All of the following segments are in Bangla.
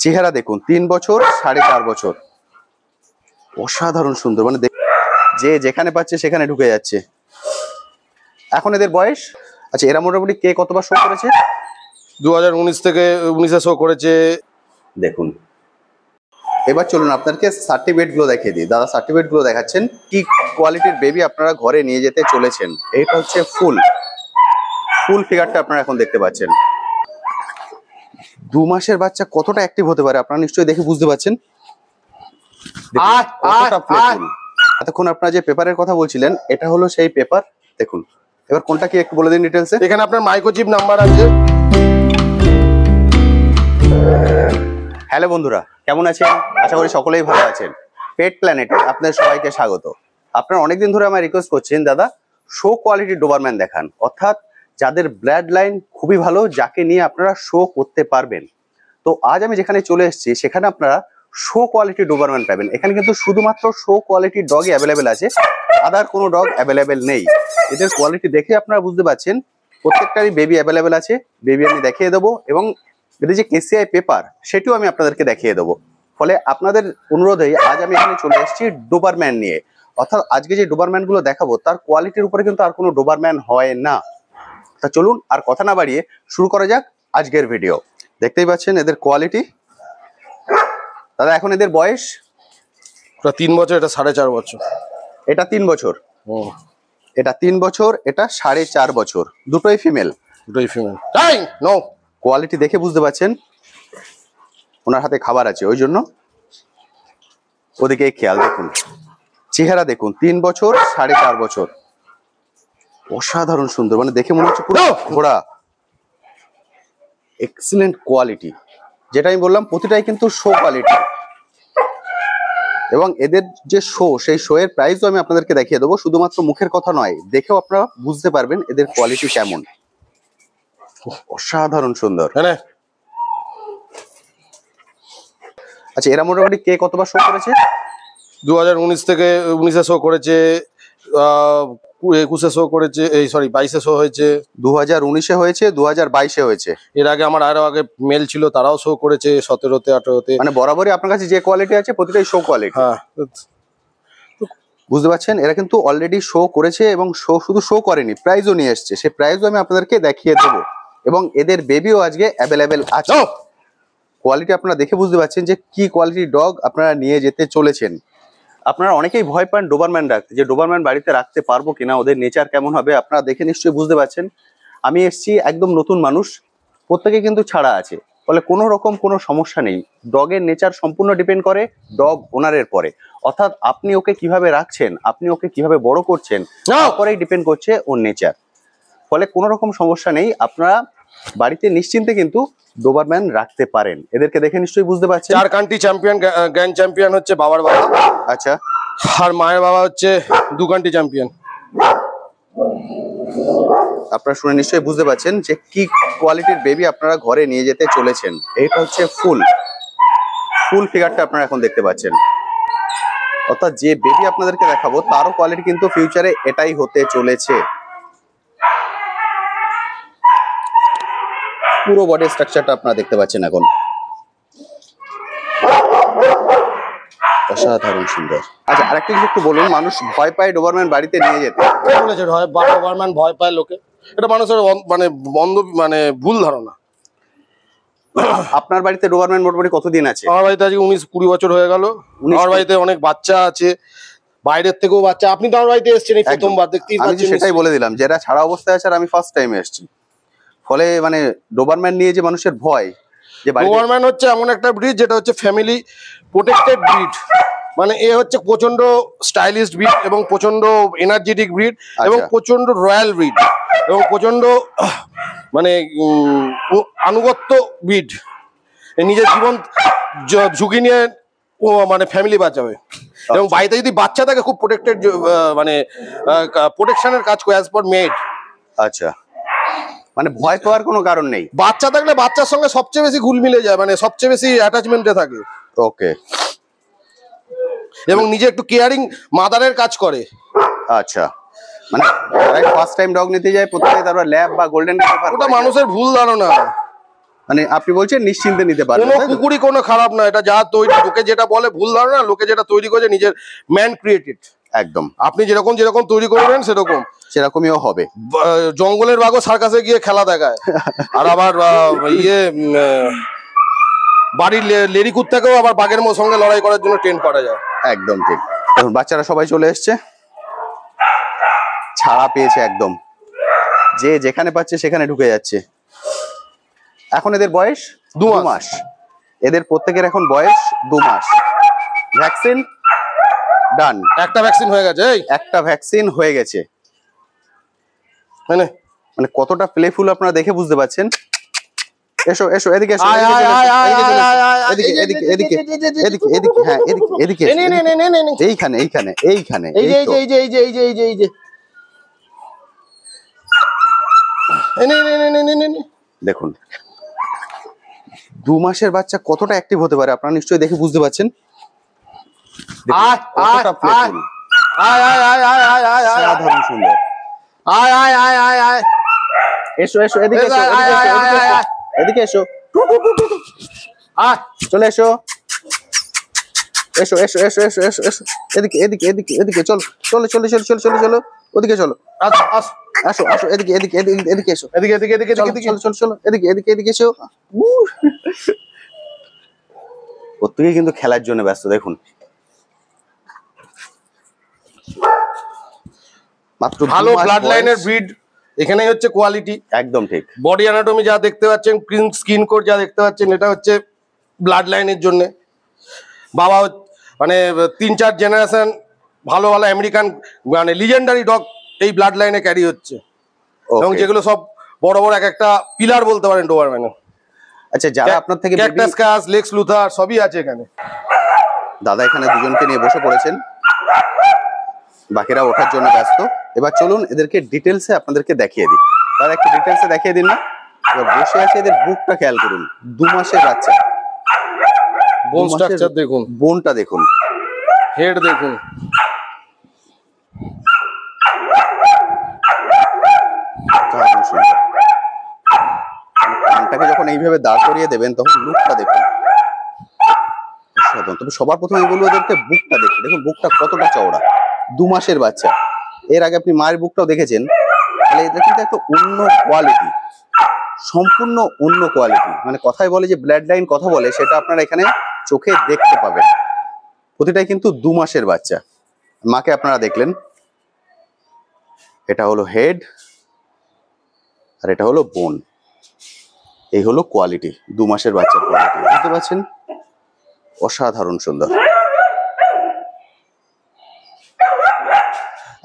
চেহারা দেখুন, 3 বছর 4.5 বছর, অসাধারণ সুন্দর। মানে যে যেখানে পাচ্ছে সেখানে ঢুকে যাচ্ছে। এখন এদের বয়স, আচ্ছা এরা মোটামুটি কে কতবার শো করেছে? 2019 থেকে 19-এ শো করেছে। দেখুন, এবার চলুন আপনাদেরকে সার্টিফিকেট গুলো দেখিয়ে দিই। দাদা সার্টিফিকেট গুলো দেখাচ্ছেন, কি কোয়ালিটির বেবি আপনারা ঘরে নিয়ে যেতে চলেছেন। এইটা হচ্ছে ফুল ফিগারটা আপনারা এখন দেখতে পাচ্ছেন। 2 মাসের বাচ্চা কতটা অ্যাক্টিভ হতে পারে আপনারা নিশ্চয়ই দেখে বুঝতে পারছেন। এতক্ষণ আপনারা যে পেপারের কথা বলছিলেন, এটা হলো সেই পেপার। দেখুন, এবার কোনটা কি একটু বলে দিন ডিটেলসে। এখানে আপনার মাইক্রোচিপ নাম্বার আছে। হ্যালো বন্ধুরা, কেমন আছেন? আশা করি সকলেই ভালো আছেন। পেট প্ল্যানেটে আপনাদের সবাইকে স্বাগত। আপনারা অনেকদিন ধরে আমায় রিকোয়েস্ট করছেন, দাদা শো কোয়ালিটির ডোবারম্যান দেখান, অর্থাৎ যাদের ব্লাড লাইন খুবই ভালো, যাকে নিয়ে আপনারা শো করতে পারবেন। তো আজ আমি যেখানে চলে এসেছি সেখানে আপনারা শো কোয়ালিটির ডোবারম্যান পাবেন। এখানে কিন্তু শুধুমাত্র শো কোয়ালিটির ডগই অ্যাভেলেবেল আছে, আদার কোনো ডগ অ্যাভেলেবেল নেই। এদের কোয়ালিটি দেখে আপনারা বুঝতে পারছেন প্রত্যেকটারই বেবি অ্যাভেলেবেল আছে। বেবি আমি দেখিয়ে দেবো এবং এদের যে কেসিআই পেপার সেটিও আমি আপনাদেরকে দেখিয়ে দেবো। ফলে আপনাদের অনুরোধেই আজ আমি এখানে চলে এসেছি ডোবারম্যান নিয়ে। অর্থাৎ আজকে যে ডোবারম্যান গুলো দেখাবো তার কোয়ালিটির উপরে কিন্তু আর কোনো ডোবারম্যান হয় না। তা চলুন আর কথা না বাড়িয়ে শুরু করা যাক আজকের ভিডিও। দেখতেই পাচ্ছেন এদের কোয়ালিটি। দাদা এখন এদের বয়স? 3 বছর, এটা 4.5 বছর। এটা 3 বছর, এটা 3 বছর, এটা 4.5 বছর। দুটোই ফিমেল। নো কোয়ালিটি দেখে বুঝতে পারছেন ওনার হাতে খাবার আছে, ওই জন্য ওদিকে খেয়াল দেখুন। চেহারা দেখুন, 3 বছর 4.5 বছর, অসাধারণ সুন্দর। মানে দেখে মনে হচ্ছে পুরো ঘোড়া। এক্সিলেন্ট কোয়ালিটি, যেটা আমি বললাম প্রতিটাই কিন্তু শো কোয়ালিটি। এবং এদের যে শো, সেই শো এর প্রাইসও আমি আপনাদেরকে দেখিয়ে দেবো। শুধুমাত্র মুখের কথা নয়, দেখেও আপনারা বুঝতে পারবেন এদের কোয়ালিটি কেমন। অসাধারণ সুন্দর। আচ্ছা এরা মোটামুটি কে কতবার শো করেছে? 2019 থেকে 19-এ শো করেছে, 21-এ শো করেছে, 22-এ শো হয়েছে, 2019-এ হয়েছে, 2022-এ হয়েছে। এর আগে আমার আরো আগে মেল ছিল, তারাও শো করেছে 17-তে 18-তে। মানে বরাবরই আপনার কাছে যে কোয়ালিটি আছে প্রতিটাই শো কোয়ালিটি। হ্যাঁ, বুঝতে পারছেন, এরা কিন্তু অলরেডি শো করেছে এবং শুধু শো করেনি, প্রাইজও নিয়ে এসছে। সেই প্রাইজও আমি আপনাদেরকে দেখিয়ে দেবো এবং এদের বেবিও আজকে অ্যাভেলেবেল আছে। কোয়ালিটি আপনারা দেখে বুঝতে পারছেন যে কি কোয়ালিটির ডগ আপনারা নিয়ে যেতে চলেছেন। আপনারা অনেকেই ভয় পান ডোবারম্যান রাখতে, যে ডোবারম্যান বাড়িতে রাখতে পারবো কিনা, ওদের নেচার কেমন হবে। আপনারা দেখে নিশ্চয়ই বুঝতে পারছেন আমি এসছি একদম নতুন মানুষ, প্রত্যেকে কিন্তু ছাড়া আছে, ফলে কোনো রকম কোনো সমস্যা নেই। ডগের নেচার সম্পূর্ণ ডিপেন্ড করে ডগ ওনারের পরে, অর্থাৎ আপনি ওকে কিভাবে রাখছেন, আপনি ওকে কিভাবে বড় করছেন, তারপরেই ডিপেন্ড করছে ওর নেচার। ফলে কোনো রকম সমস্যা নেই, আপনারা বাড়িতে নিশ্চিন্তে কিন্তু ডোবারম্যান রাখতে পারেন। এদেরকে দেখে নিশ্চয়ই বুঝতে পারছেন 4 কান্ট্রি চ্যাম্পিয়ন, গ্র্যান্ড চ্যাম্পিয়ন হচ্ছে বাবার বাবা। আচ্ছা, আর মায়ের বাবা হচ্ছে 2 কান্ট্রি চ্যাম্পিয়ন। আপনারা শুনে নিশ্চয়ই বুঝতে পারছেন যে কি কোয়ালিটির বেবি আপনারা ঘরে নিয়ে যেতে চলেছেন। এইটা হচ্ছে ফুল ফিগারটা আপনারা এখন দেখতে পাচ্ছেন। অর্থাৎ যে বেবি আপনাদেরকে দেখাবো তারও কোয়ালিটি কিন্তু ফিউচারে এটাই হতে চলেছে। পুরো বডি স্ট্রাকচারটা আপনারা দেখতে পাচ্ছেন এখন, অসাধারণ সুন্দর। আচ্ছা আরেকটা জিনিস একটু বলুন, মানুষ ভয় পায় ডোবারম্যান বাড়িতে নিয়ে যেতে, বলেছে ডোবারম্যান ভয় পায় লোকে, এটা মানুষের মানে ভুল ধারণা। আপনার বাড়িতে ডোবারম্যান মোটামুটি কতদিন আছে? আমার বাড়িতে আজকে 19-20 বছর হয়ে গেল। আমার বাড়িতে অনেক বাচ্চা আছে, বাইরের থেকেও বাচ্চা। আপনি তো আমার বাড়িতে এসেছেন এই প্রথমবার, দেখতেই পাচ্ছেন। সেটাই বলে দিলাম, যারা ছাড়া অবস্থায় আছে আর আমি ফার্স্ট টাইম এসেছি। ফলে মানে ডোবারম্যান নিয়ে যে মানুষের ভয়, যে ডোবারম্যান হচ্ছে এমন একটা ব্রিড যেটা হচ্ছে ফ্যামিলি প্রোটেক্টেড ব্রিড। মানে এ হচ্ছে প্রচন্ড স্টাইলিশ ব্রিড এবং প্রচন্ড এনার্জেটিক ব্রিড এবং প্রচন্ড রয়্যাল ব্রিড এবং প্রচন্ড মানে আনুগত্য ব্রিড। নিজের জীবন ঝুঁকি নিয়ে মানে ফ্যামিলি বাঁচাবে এবং বাড়িতে যদি বাচ্চা থাকে খুব প্রোটেক্টেড, মানে প্রোটেকশনের কাজ করে অ্যাজ পার মেড। আচ্ছা, মানে ভয় পাওয়ার কোনো কারণ নেই। বাচ্চা থাকলে বাচ্চার সঙ্গে সবচেয়ে বেশি ঘুল মিলে যায়, মানে সবচেয়ে বেশি অ্যাটাচমেন্টে থাকে। ওকে, এবং নিজে একটু কেয়ারিং মাদারের কাজ করে। আচ্ছা, মানে ফার্স্ট টাইম ডগ নিতে যায় প্রত্যেকে তারপর ল্যাব বা গোল্ডেন রিট্রিভার, ওটা মানুষের ভুল ধারণা। মানে আপনি বলছেন নিশ্চিন্তে নিতে পারবেন, কোনো তাই তো? কুকুরই কোনো খারাপ না, এটা যা তৈরি, লোকে যেটা বলে ভুল ধারণা, লোকে যেটা তৈরি করেছে নিজের ম্যান ক্রিয়েটেড। একদম আপনি যেরকম যেরকম তৈরি করবেন সেরকম। সেরকমইও হবে। জঙ্গলের বাঘও সার্কাসে গিয়ে খেলা দেখায়, আর আবার বাড়ির লেডি কুত্তাকেও আবার বাঘের সঙ্গে লড়াই করার জন্য ট্রেন করা যায়। একদম ঠিক। দেখুন বাচ্চারা সবাই চলে এসছে, ছাড়া পেয়েছে একদম, যে যেখানে পাচ্ছে সেখানে ঢুকে যাচ্ছে। এখন এদের বয়স 2 মাস। এদের প্রত্যেকের এখন বয়স 2 মাস। ভ্যাকসিন ডান, একটা ভ্যাকসিন হয়ে গেছে। এই একটা ভ্যাকসিন হয়ে গেছে। মানে কতটা প্লেফুল আপনারা দেখে বুঝতে পারছেন। এসো এসো এদিকে এসো, এদিকে এদিকে এদিকে এদিকে এদিকে, হ্যাঁ এদিকে এদিকে, এইখানে এইখানে এইখানে, এই যে এই যে এই যে এই যে এই যে এই যে দেখুন 2 মাসের বাচ্চা কতটা অ্যাক্টিভ হতে পারে আপনারা নিশ্চয়ই দেখে বুঝতে পারছেন। সাধারণ সুন্দর। এসো এসো এদিকে এসো, এদিকে এসো, চলে এসো, এসো এসো এসো এসো এসো এসো, এদিকে এদিকে এদিকে এদিকে, চলো চলো চলো চলো চলো চলো চলো, ওদিকে চলো, আসো আসো এদিকে এদিকে এদিকে এদিকে এসো, এদিকে এদিকে এদিকে চলো চলো চলো চলো, এদিকে এদিকে এদিকে এসো। প্রত্যেকে কিন্তু খেলার জন্য ব্যস্ত। দেখুন মাত্র ভালো ব্লাড লাইনের ব্রিড, এখানেই হচ্ছে কোয়ালিটি। একদম ঠিক। বডি অ্যানাটমি যা দেখতে পাচ্ছেন, স্কিন কোড যা দেখতে পাচ্ছেন, এটা হচ্ছে ব্লাড লাইনের জন্য। বাবা মানে 3-4 জেনারেশন ভালো ভালো আমেরিকান মানে লিজেন্ডারি ডগ এই ব্লাড লাইনে ক্যারি হচ্ছে, এবং যেগুলো সব বড় বড় এক একটা পিলার বলতে পারেন ডোবারম্যানে। আচ্ছা, যারা আপনার থেকে ক্যাকটাস কাস, লেক্স লুথার সবই আছে এখানে। দাদা এখানে দুজনকে নিয়ে বসে পড়েছেন, বাকিরা ওঠার জন্য ব্যস্ত। এবার চলুন এদেরকে ডিটেলসে আপনাদেরকে দেখিয়ে দিই। তারা একটু ডিটেলসে দেখিয়ে দিন না। এবার বসে আছে, এদের বুকটা খেয়াল করুন, 2 মাসের বাচ্চা। বোন স্ট্রাকচার দেখুন, বোনটা দেখুন, হেড দেখুন, দারুণ সুন্দর। কানটাকে যখন এইভাবে দাঁড় করিয়ে দেবেন তখন লুকটা দেখুন অসাধারণ। তবে সবার প্রথমে আমি বলবো এদেরকে বুকটা দেখুন। দেখুন বুকটা কতটা চওড়া, 2 মাসের বাচ্চা। এর আগে আপনি মায়ের বুকটাও দেখেছেন, তাহলে এটা কিন্তু একটা অন্য কোয়ালিটি, সম্পূর্ণ অন্য কোয়ালিটি। মানে কথায় বলে যে ব্লাড লাইন কথা বলে, সেটা আপনারা এখানে চোখে দেখতে পাবেন। প্রতিটাই কিন্তু 2 মাসের বাচ্চা। মাকে আপনারা দেখলেন, এটা হলো হেড আর এটা হলো বোন। এই হলো কোয়ালিটি, 2 মাসের বাচ্চার কোয়ালিটি, বুঝতে পারছেন? অসাধারণ সুন্দর।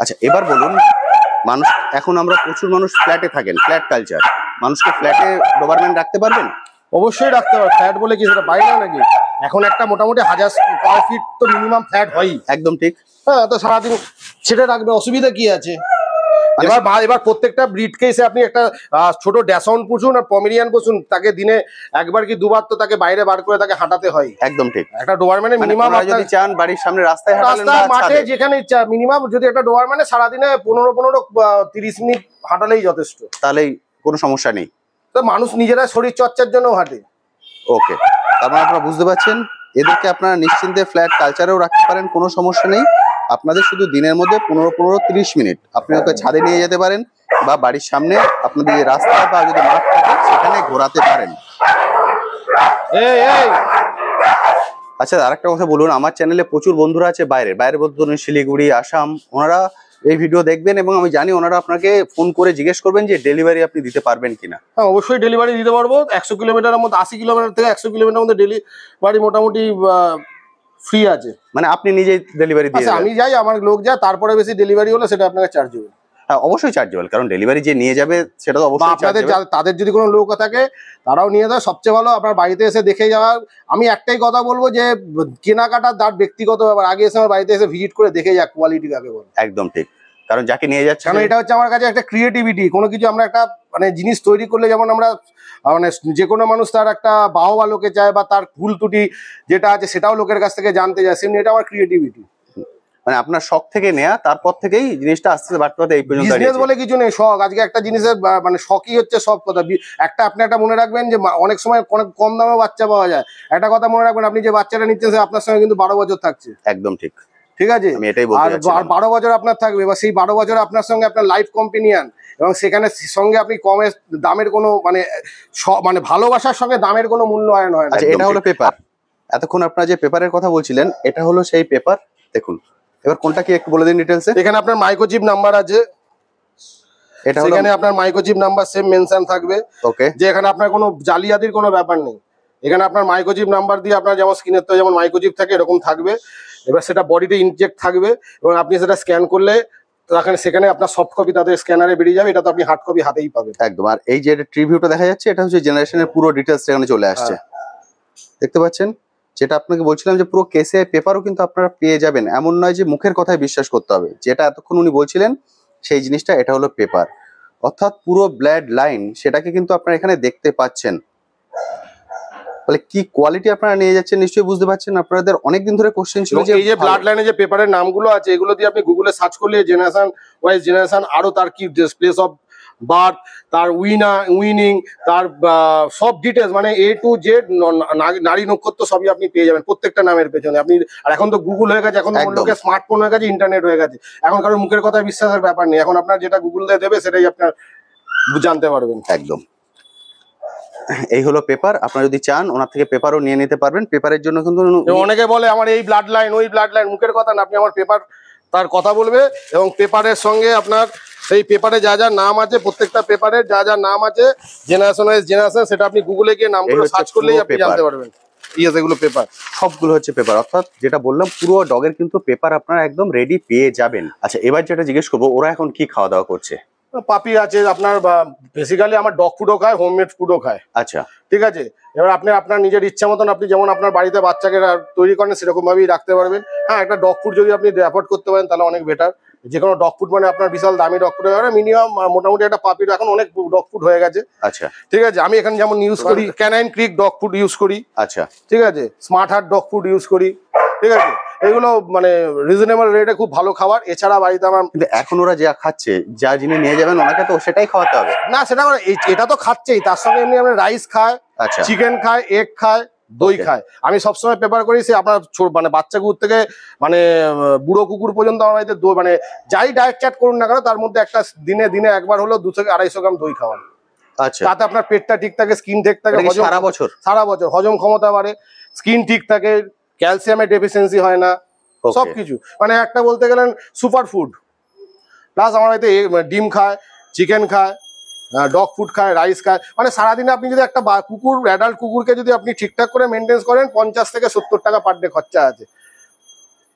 আচ্ছা এবার বলুন, মানুষ এখন আমরা প্রচুর মানুষ ফ্ল্যাটে থাকেন, ফ্ল্যাট কালচার, মানুষকে ফ্ল্যাটে ডোবারম্যান রাখতে পারবেন? অবশ্যই রাখতে পারবে। ফ্ল্যাট বলে কি সেটা বাইরে নাকি? এখন একটা মোটামুটি 1000 স্কয়ার ফিট তো মিনিমাম ফ্ল্যাট হয়ই। একদম ঠিক। হ্যাঁ, তো সারাদিন সেটা রাখবে, অসুবিধা কি আছে? এবার প্রত্যেকটা ব্রিড কেসে আপনি একটা ছোট ড্যাসন পুষুন আর পমেরিয়ান পুষুন, তাকে দিনে একবার কি দুবার তো তাকে বাইরে বার করে তাকে হাঁটাতে হয়। একদম ঠিক। একটা ডোবারম্যানে মিনিমাম যদি চান বাড়ির সামনে রাস্তায় হাঁটালেন, মাঠে যেখানে ইচ্ছা, মিনিমাম যদি একটা ডোবারম্যানে সারাদিনে 15-30 মিনিট হাঁটালেই যথেষ্ট, তাহলেই কোনো সমস্যা নেই। তো মানুষ নিজেরা শরীর চর্চার জন্য হাঁটে। ওকে, তার মানে আপনারা বুঝতে পারছেন, এদেরকে আপনারা নিশ্চিন্তে ফ্ল্যাট কালচারেও রাখতে পারেন, কোনো সমস্যা নেই। আপনাদের শুধু দিনের মধ্যে 15-30 মিনিট আপনি ওকে ছাদে নিয়ে যেতে পারেন, বা বাড়ির সামনে আপনাদের যে রাস্তা বা যদি মাঠ থাকে সেখানে ঘোরাতে পারেন। আচ্ছা আরেকটা কথা বলুন, আমার চ্যানেলে প্রচুর বন্ধুরা আছে বাইরে বলতে ধরুন শিলিগুড়ি, আসাম, ওনারা এই ভিডিও দেখবেন এবং আমি জানি ওনারা আপনাকে ফোন করে জিজ্ঞেস করবেন যে ডেলিভারি আপনি দিতে পারবেন কিনা। হ্যাঁ, অবশ্যই ডেলিভারি দিতে পারবো। 100 কিলোমিটারের মধ্যে, 80 কিলোমিটার থেকে 100 কিলোমিটার মধ্যে ডেলিভারি মোটামুটি ফ্রি আছে। মানে আপনি নিজেই ডেলিভারি দিয়ে দেবেন? আমি যাই, আমার লোক যায়, তারপরে বেশি ডেলিভারি হলে সেটা আপনাকে চার্জ হবে। হ্যাঁ অবশ্যই চার্জেবল, কারণ ডেলিভারি যে নিয়ে যাবে সেটা তো অবশ্যই চার্জেবল। তাদের যদি কোনো লোক থাকে তারাও নিয়ে যায়, সবচেয়ে ভালো আপনার বাড়িতে এসে দেখে যাওয়া। আমি একটাই কথা বলবো যে কেনাকাটার তার ব্যক্তিগত ব্যাপার, আগে এসে আমার বাড়িতে এসে ভিজিট করে দেখে যাক কোয়ালিটি কাকে বলে। একদম ঠিক, কারণ যাকে নিয়ে যাচ্ছে, কারণ এটা হচ্ছে আমার কাছে একটা ক্রিয়েটিভিটি। কোনো কিছু আমরা একটা মানে জিনিস তৈরি করলে, যেমন আমরা মানে যে কোনো মানুষ তার একটা বাহবা লোকে চায় বা তার ভুল ত্রুটি যেটা আছে সেটাও লোকের কাছ থেকে জানতে চায়, সেমনি এটা আমার ক্রিয়েটিভিটি। মানে আপনার শখ থেকে নেয়া, তারপর থেকেই জিনিসটা আস্তে আস্তে বাড়তে বাড়তে এই পর্যন্ত বিজনেস বলে কিছু নেই, শখ। আজকে একটা জিনিসের মানে শখই হচ্ছে সব কথা। আপনি একটা মনে রাখবেন যে অনেক সময় অনেক কম দামে বাচ্চা পাওয়া যায়। একটা কথা মনে রাখবেন, আপনি যে বাচ্চাটা নিচ্ছেন সে আপনার সঙ্গে কিন্তু 12 বছর থাকছে। একদম ঠিক, ঠিক আছে। আমি এটাই বলতে চাচ্ছিলাম। আর 12 বছর আপনার থাকবে, বা সেই 12 বছর আপনার সঙ্গে আপনার লাইফ কম্পেনিয়ন, এবং সেখানে সঙ্গে আপনি কমে দামের কোনো মানে ভালোবাসার সঙ্গে দামের কোনো মূল্যায়ন হয় না। আচ্ছা, এটা হলো পেপার। এতক্ষণ আপনারা যে পেপারের কথা বলছিলেন, এটা হলো সেই পেপার। দেখুন, এবার কোনটা কি একটু বলে দিন ডিটেইলসে। এখানে আপনার মাইক্রোচিপ নাম্বার আছে, এটা এখানে আপনার মাইক্রোচিপ নাম্বার সেম মেনশন থাকবে। ওকে, যে এখানে আপনার কোনো জালিয়াতির কোনো ব্যাপার নেই। এখানে আপনার মাইক্রোচিপ নাম্বার দিয়ে আপনার যেমন স্ক্রিনের তো যেমন মাইক্রোচিপ থাকে এরকম থাকবে। এবার সেটা বডিতে ইনজেক্ট থাকবে এবং আপনি সেটা স্ক্যান করলে সেখানে আপনার সফট কপি তাদের স্ক্যানারে বেরিয়ে যাবে। এটা তো আপনি হার্ড কপি হাতেই পাবেন একদম। আর এই যে ট্রিভিউটা দেখা যাচ্ছে, এটা হচ্ছে জেনারেশনের পুরো ডিটেইলস এখানে চলে আসছে। দেখতে পাচ্ছেন, যেটা আপনাকে বলছিলাম যে পুরো কেসে পেপারও কিন্তু আপনারা পেয়ে যাবেন। এমন নয় যে মুখের কথায় বিশ্বাস করতে হবে, যেটা এতক্ষণ উনি বলছিলেন সেই জিনিসটা, এটা হলো পেপার। অর্থাৎ পুরো ব্লাড লাইন সেটাকে কিন্তু আপনারা এখানে দেখতে পাচ্ছেন। তাহলে কি কোয়ালিটি আপনারা নিয়ে যাচ্ছেন নিশ্চয়ই বুঝতে পারছেন। আপনাদের অনেকদিন ধরে কোশ্চেন ছিল যে এই যে ব্লাড লাইনে যে পেপারের নামগুলো আছে, এগুলো দিয়ে আপনি গুগলে সার্চ করলে জেনারেশন ওয়াইজ জেনারেশন, আরো তার কি প্লেস অফ বার্থ, তার উইনিং, তার সব ডিটেলস মানে A to Z নারী নক্ষত্র সবই আপনি পেয়ে যাবেন প্রত্যেকটা নামের পেছনে আপনি। আর এখন তো গুগল হয়ে গেছে, এখন লোকের স্মার্টফোন হয়ে গেছে, ইন্টারনেট হয়ে গেছে, এখন কারোর মুখের কথা বিশ্বাসের ব্যাপার নেই। এখন আপনার যেটা গুগল দিয়ে দেবে সেটাই আপনার জানতে পারবেন। একদম। এই হলো পেপার। আপনারা যদি চান ওনার থেকে পেপারও নিয়ে নিতে পারবেন। পেপারের জন্য কিন্তু অনেকে বলে আমার এই ব্লাড লাইন ওই ব্লাড লাইন, মুখের কথা না, আপনি আমার পেপার তার কথা বলবে এবং পেপারের সঙ্গে আপনার সেই পেপারে যা যা নাম আছে, প্রত্যেকটা পেপারের যা যা নাম আছে জেনারেশন ওয়াইজ জেনারেশন, সেটা আপনি গুগলে গিয়ে নামগুলো সার্চ করলেই আপনি জানতে পারবেন। এগুলো পেপার, সবগুলো হচ্ছে পেপার। অর্থাৎ যেটা বললাম, পুরো ডগের কিন্তু পেপার আপনারা একদম রেডি পেয়ে যাবেন। আচ্ছা, এবার যেটা জিজ্ঞেস করবো, ওরা এখন কি খাওয়া দাওয়া করছে? পাপি আছে আপনার, বেসিক্যালি আমার ডগ ফুডও খায়, হোমমেড ফুডও খায়। আচ্ছা, ঠিক আছে। এবার আপনি আপনার নিজের ইচ্ছা মতন আপনি যেমন আপনার বাড়িতে বাচ্চাকে তৈরি করেন সেরকম ভাবেই রাখতে পারবেন। হ্যাঁ, একটা ডগ ফুড যদি আপনি অ্যাফোর্ড করতে পারেন তাহলে অনেক বেটার। যে কোনো ডগ ফুড মানে আপনার বিশাল দামি ডগ ফুড হবে, মিনিমাম মোটামুটি একটা পাপির এখন অনেক ডগ ফুড হয়ে গেছে। আচ্ছা, ঠিক আছে। আমি এখানে যেমন ইউজ করি ক্যানাইন ক্রিক ডগ ফুড ইউজ করি। আচ্ছা, ঠিক আছে। Smart heart dog food use করি। ঠিক আছে। এগুলো মানে রিজনেবল রেটে খুব ভালো খাবার। এছাড়া বাড়িতে আমার কিন্তু এখন ওরা যা খাচ্ছে, যা যিনি নিয়ে যাবেন ওনাকে তো সেটাই খাওয়াতে হবে না, সেটা এটা তো খাচ্ছেই, তার সঙ্গে এমনি আমরা রাইস খায়, আচ্ছা, চিকেন খায়, এগ খায়, দই খায়। আমি সবসময় প্রেফার করি সে আপনার মানে বাচ্চা কুকুর থেকে মানে বুড়ো কুকুর পর্যন্ত আমার বাড়িতে দই, মানে যাই ডায়েট চ্যাট করুন না কেন তার মধ্যে একটা দিনে একবার হলো 2 থেকে 250 গ্রাম দই খাওয়ান। আচ্ছা, তাতে আপনার পেটটা ঠিক থাকে, স্কিন ঠিক থাকে, সারা বছর হজম ক্ষমতা বাড়ে, স্কিন ঠিক থাকে, ক্যালসিয়ামের ডেফিসিয়েন্সি হয় না, সবকিছু মানে একটা বলতে গেলেন সুপার ফুড। প্লাস আমার বাড়িতে ডিম খায়, চিকেন খায়, ডগ ফুড খায়, রাইস খায়। মানে সারাদিনে আপনি যদি একটা কুকুর, অ্যাডাল্ট কুকুরকে যদি আপনি ঠিকঠাক করে মেনটেন করেন, 50 থেকে 70 টাকা পার ডে খরচা আছে।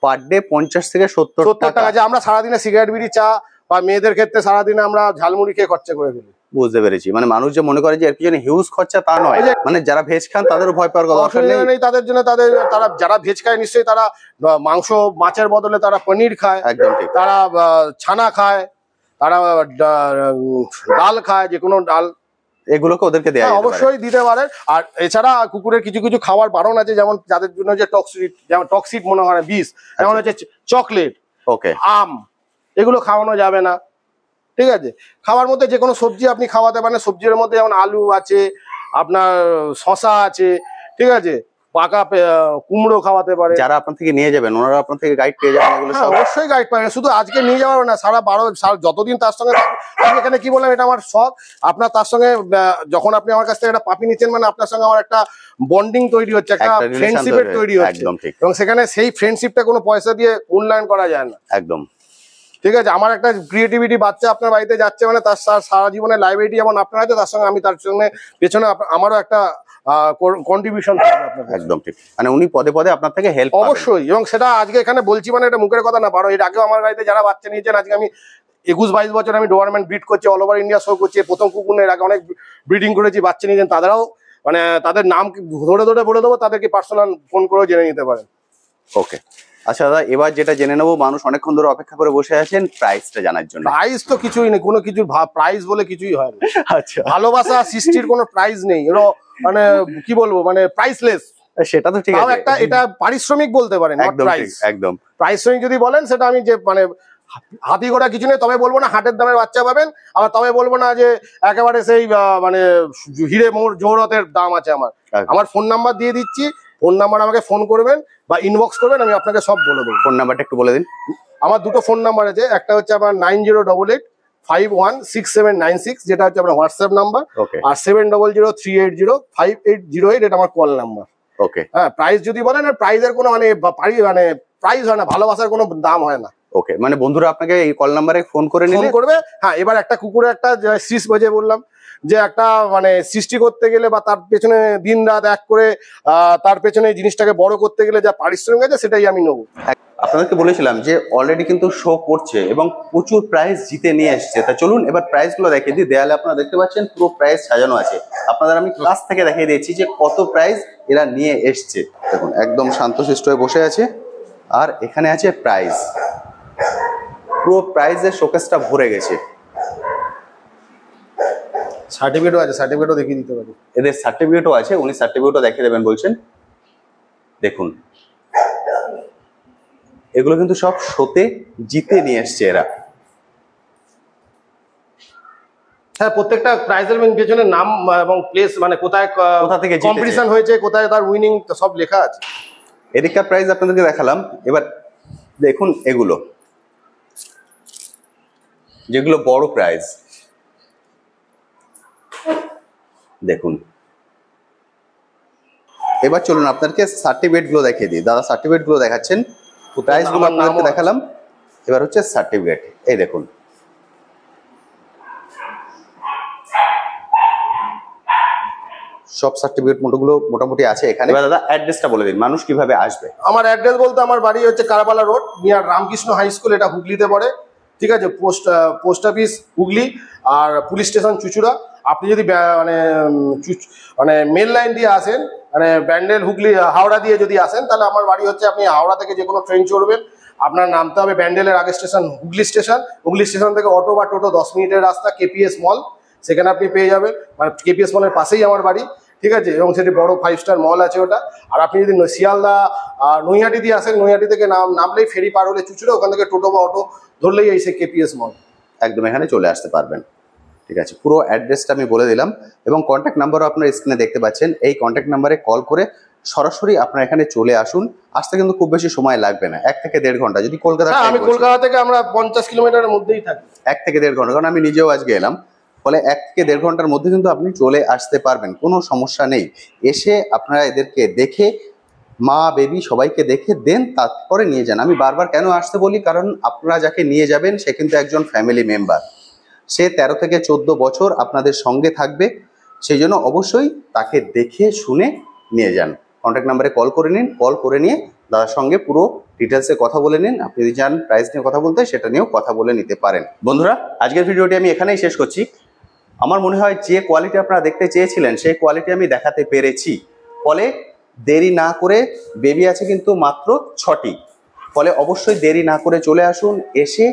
পার ডে 50 থেকে 70 টাকা। যে আমরা সারাদিনে সিগারেট বিড়ি চা বা মেয়েদের ক্ষেত্রে সারাদিনে আমরা ঝালমুড়ি খেয়ে খরচা করে ফেলি। বুঝতে পেরেছি। মানে মানুষ যে মনে করে যে এর পিছনে হিউজ খরচা, তা নয়। মানে যারা ভেজ খান তাদের ভয় পাওয়ার দরকার নেই। তাদের জন্য তারা যারা ভেজ খায় নিশ্চয়ই তারা মাংস মাছের বদলে তারা পনির খায়, একদম ঠিক, তারা ছানা খায়, তারা ডাল খায়, যে কোনো ডাল, এগুলোকে ওদেরকে দেয়া অবশ্যই দিতে পারে। আর এছাড়া কুকুরের কিছু কিছু খাবার বারণ আছে, যেমন যাদের জন্য যে টক্সিক মনে হয় বিষ, যেমন হচ্ছে চকলেট, ওকে, আম, এগুলো খাওয়ানো যাবে না। ঠিক আছে। খাবার মধ্যে যে কোনো সবজি আপনি খাওয়াতে পারেন। সবজির মধ্যে যেমন আলু আছে, আপনার শশা আছে, ঠিক আছে, পাকা কুমড়ো খাওয়াতে পারে। যারা আপনার থেকে নিয়ে যাবেন ওনারা আপনার থেকে গাইড পেয়ে যাবেন, এগুলো সব অবশ্যই গাইড পাবেন। শুধু আজকে নিয়ে যাওয়ার না, সারা 12 যতদিন তার সঙ্গে আমি এখানে কি বললাম, এটা আমার শখ। আপনার তার সঙ্গে যখন আপনি আমার কাছ থেকে একটা পাপি নিচ্ছেন, মানে আপনার সঙ্গে আমার একটা বন্ডিং তৈরি হচ্ছে, একটা ফ্রেন্ডশিপের তৈরি হচ্ছে, এবং সেখানে সেই ফ্রেন্ডশিপটা কোনো পয়সা দিয়ে মূল্যায়ন করা যায় না। একদম ঠিক আছে। আমার একটা ক্রিয়েটিভিটি বাচ্চা আপনার বাড়িতে যাচ্ছে, মানে তার সারা জীবনের লাইব্রেরি যেমন আপনার আছে, তার সঙ্গে আমি তার সঙ্গে পেছনে আমারও একটা কন্ট্রিবিউশন। একদম ঠিক। মানে উনি পদে পদে আপনার থেকে হেল্প অবশ্যই, এবং সেটা আজকে এখানে বলছি মানে এটা মুখের কথা না, পারো এর আগেও আমার বাড়িতে যারা বাচ্চা নিয়েছেন, আজকে আমি 21-22 বছর আমি ডোবারম্যান ব্রিড করছি, অল ওভার ইন্ডিয়া শো করছি। প্রথম কুকুর এর আগে অনেক ব্রিডিং করেছি, বাচ্চা নিয়েছেন, তাদেরও মানে তাদের নাম ধরে বলে দেবো, তাদেরকে পার্সোনাল ফোন করেও জেনে নিতে পারেন। ওকে। আচ্ছা দাদা, এবার যেটা জেনে নেবো, মানুষ অনেকক্ষণ ধরে অপেক্ষা করে বসে আছেন প্রাইসটা জানার জন্য। প্রাইস তো কিছুই নেই, কোনো কিছু প্রাইস বলে কিছুই হয় না। আচ্ছা, ভালোবাসা সৃষ্টির কোনো প্রাইস নেই, মানে কি বলবো, মানে প্রাইসলেস। সেটা তো ঠিক তাও আছে, একটা এটা পারিশ্রমিক বলতে পারেন, নট একদম ঠিক, প্রাইস। একদম। পারিশ্রমিক যদি বলেন সেটা আমি যে মানে হাতি ঘোড়া কিছু নেই, তবে বলবো না হাটের দামের বাচ্চা পাবেন, আবার তবে বলবো না যে একেবারে সেই মানে হিরে মোড় জৌরতের দাম আছে আমার। একদম। আমার ফোন নাম্বার দিয়ে দিচ্ছি, ফোন নাম্বার আমাকে ফোন করবেন বা ইনবক্স করবেন, আমি আপনাকে সব বলে দেবো। ফোন নাম্বারটা একটু বলে দিন। আমার দুটো ফোন নাম্বার আছে, একটা হচ্ছে আমার 9088516796, যেটা হচ্ছে আমার হোয়াটসঅ্যাপ নাম্বার, ওকে, আর 7003805808 এটা আমার কল নাম্বার। ওকে, হ্যাঁ, প্রাইস যদি বলেন, আর প্রাইসের কোনো মানে মানে প্রাইস হয় না, ভালোবাসার কোনো দাম হয় না। ওকে, মানে বন্ধুরা আপনাকে এই কল নাম্বারে ফোন করে ফোন নিলে করবে। হ্যাঁ, এবার একটা কুকুরে একটা শীষ বাজে বললাম যে একটা মানে সৃষ্টি করতে গেলে বা তার পেছনে দিন রাত এক করে তার পেছনে এই জিনিসটাকে বড় করতে গেলে যা পারিশ্রমিক আছে সেটাই আমি নেবো। আপনাদেরকে বলেছিলাম যে অলরেডি কিন্তু শো করছে এবং প্রচুর প্রাইজ জিতে নিয়ে এসছে। তা চলুন এবার প্রাইস গুলো দেখিয়ে দিই। দেয়ালে আপনারা দেখতে পাচ্ছেন পুরো প্রাইস সাজানো আছে। আপনাদের আমি ক্লাস থেকে দেখিয়ে দিয়েছি যে কত প্রাইজ এরা নিয়ে এসছে। দেখুন একদম শান্তশিষ্ট হয়ে বসে আছে, আর এখানে আছে প্রাইজ। পুরো প্রাইজের শোকেসটা ভরে গেছে। সার্টিফিকেটও আছে, সার্টিফিকেটও দেখিয়ে দিতে পারি। এদের সার্টিফিকেটও আছে, উনি সার্টিফিকেটও দেখিয়ে দেবেন বলছেন। দেখুন এগুলো কিন্তু সব শোতে জিতে নিয়ে এসছে এরা। হ্যাঁ, প্রত্যেকটা প্রাইজের পেছনে নাম এবং প্লেস, মানে কোথায় কোথা থেকে জিতেছে। কম্পিটিশন হয়েছে, কোথায় তার উইনিং, সব লেখা আছে। এদিককার প্রাইজ আপনাদেরকে দেখালাম। এবার দেখুন এগুলো, যেগুলো বড় প্রাইজ দেখুন। এবার চলুন আপনাদেরকে সার্টিফিকেট গুলো দেখিয়ে দিই। দাদা সার্টিফিকেট গুলো দেখাচ্ছেন, প্রাইজ গুলো আপনাদেরকে দেখালাম। এবার হচ্ছে সার্টিফিকেট, এই দেখুন। সব সার্টিফিকেট গুলো মোটামুটি আছে এখানে। এবার দাদা অ্যাড্রেসটা বলে দিন, মানুষ কিভাবে আসবে। আমার অ্যাড্রেস বলতে আমার বাড়ি হচ্ছে Karbala road, near Ramakrishna high school, এটা হুগলিতে পড়ে। ঠিক আছে, পোস্ট অফিস হুগলি, আর পুলিশ স্টেশন চুচুড়া। আপনি যদি মানে মেন লাইন দিয়ে আসেন, মানে ব্যান্ডেল হুগলি হাওড়া দিয়ে যদি আসেন, তাহলে আমার বাড়ি হচ্ছে, আপনি হাওড়া থেকে যে কোনো ট্রেন চড়বেন, আপনার নামতে হবে ব্যান্ডেলের আগে station Hooghly station. Hooghly station থেকে অটো বা টোটো 10 মিনিটের রাস্তা, কেপিএস মল, সেখানে আপনি পেয়ে যাবেন। মানে কেপিএস মলের পাশেই আমার বাড়ি। ঠিক আছে, এবং সেটি বড় 5 স্টার মল আছে ওটা। আর আপনি যদি শিয়ালদা নৈহাটি দিয়ে আসেন, নৈহাটি থেকে নামলেই ফেরি পার হলে চুচুড়া, ওখান থেকে টোটো বা অটো ধরলেই এই সে কেপিএস মল, একদম এখানে চলে আসতে পারবেন। ঠিক আছে, পুরো অ্যাড্রেসটা আমি বলে দিলাম এবং কন্ট্যাক্ট নাম্বারও আপনার স্ক্রিনে দেখতে পাচ্ছেন। এই কন্ট্যাক্ট নাম্বারে কল করে সরাসরি আপনার এখানে চলে আসুন। আসতে কিন্তু খুব বেশি সময় লাগবে না, 1 থেকে 1.5 ঘন্টা। যদি কলকাতা, আমি কলকাতা থেকে, আমরা 50 কিলোমিটারের মধ্যেই থাকি। 1 থেকে 1.5 ঘন্টা, কারণ আমি নিজেও আজকে এলাম। ফলে 1 থেকে 1.5 ঘন্টার মধ্যে কিন্তু আপনি চলে আসতে পারবেন, কোনো সমস্যা নেই। এসে আপনারা এদেরকে দেখে, মা বেবি সবাইকে দেখে দেন, তারপরে নিয়ে যান। আমি বারবার কেন আসতে বলি, কারণ আপনারা যাকে নিয়ে যাবেন সে কিন্তু একজন ফ্যামিলি মেম্বার। সে 13 থেকে 14 বছর আপনাদের সঙ্গে থাকবে, সেই জন্য অবশ্যই তাকে দেখে শুনে নিয়ে যান। কন্ট্যাক্ট নাম্বারে কল করে নিন, কল করে নিয়ে দাদার সঙ্গে পুরো ডিটেলসে কথা বলে নিন। আপনি যদি চান প্রাইস নিয়ে কথা বলতে, সেটা নিয়েও কথা বলে নিতে পারেন। বন্ধুরা, আজকের ভিডিওটি আমি এখানেই শেষ করছি। আমার মনে হয় যে কোয়ালিটি আপনারা দেখতে চেয়েছিলেন সেই কোয়ালিটি আমি দেখাতে পেরেছি। ফলে দেরি না করে, বেবি আছে কিন্তু মাত্র 6টি, ফলে অবশ্যই দেরি না করে চলে আসুন। এসে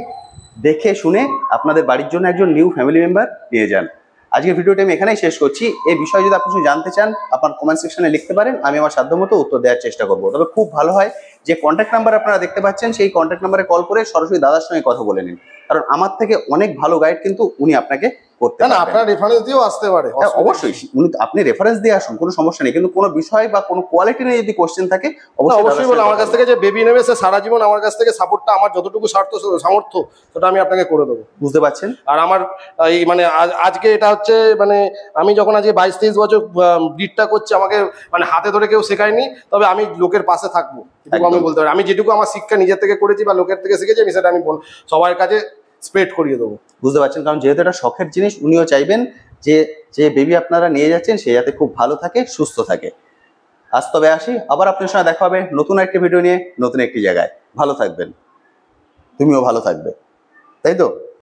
দেখে শুনে আপনাদের বাড়ির জন্য একজন নিউ ফ্যামিলি মেম্বার নিয়ে যান। আজকের ভিডিওটি আমি এখানেই শেষ করছি। এই বিষয়ে যদি আপনি কিছু জানতে চান, আপনার কমেন্ট সেকশনে লিখতে পারেন, আমি আমার সাধ্যমতো উত্তর দেওয়ার চেষ্টা করব। তবে খুব ভালো হয় যে কন্ট্যাক্ট নাম্বার আপনারা দেখতে পাচ্ছেন, সেই কন্ট্যাক্ট নাম্বারে কল করে সরাসরি দাদার সঙ্গে কথা বলে নিন, কারণ আমার থেকে অনেক ভালো গাইড কিন্তু উনি আপনাকে করতে পারবেন। আপনার রেফারেন্স দিয়েও আসতে পারে। হ্যাঁ, অবশ্যই আপনি রেফারেন্স দিয়ে আসুন, কোনো সমস্যা নেই। কিন্তু কোনো বিষয় বা কোনো কোয়ালিটি নিয়ে যদি কোশ্চেন থাকে, অবশ্যই বলে আমার কাছ থেকে যে বেবি নেবে, সে সারা জীবন আমার কাছ থেকে সাপোর্টটা, আমার যতটুকু সামর্থ্য সেটা আমি আপনাকে করে দেবো। বুঝতে পারছেন? আর আমার এই মানে আজকে এটা হচ্ছে, মানে আমি যখন আজকে 22-23 বছর ব্রিডটা করছি, আমাকে মানে হাতে ধরে কেউ শেখায়নি, তবে আমি লোকের পাশে থাকবো, এটুকু আমি বলতে পারি। আমি যেটুকু আমার শিক্ষা নিজের থেকে করেছি বা লোকের থেকে শিখেছি, আমি সেটা আমি সবার কাছে স্প্রেড করিয়ে দেবো। বুঝতে পারছেন? কারণ যেহেতু এটা শখের জিনিস, উনিও চাইবেন যে যে বেবি আপনারা নিয়ে যাচ্ছেন সে যাতে খুব ভালো থাকে, সুস্থ থাকে। আজ তবে আসি, আবার আপনার সঙ্গে দেখা হবে নতুন একটি ভিডিও নিয়ে, নতুন একটি জায়গায়। ভালো থাকবেন, তুমিও ভালো থাকবে, তাই তো?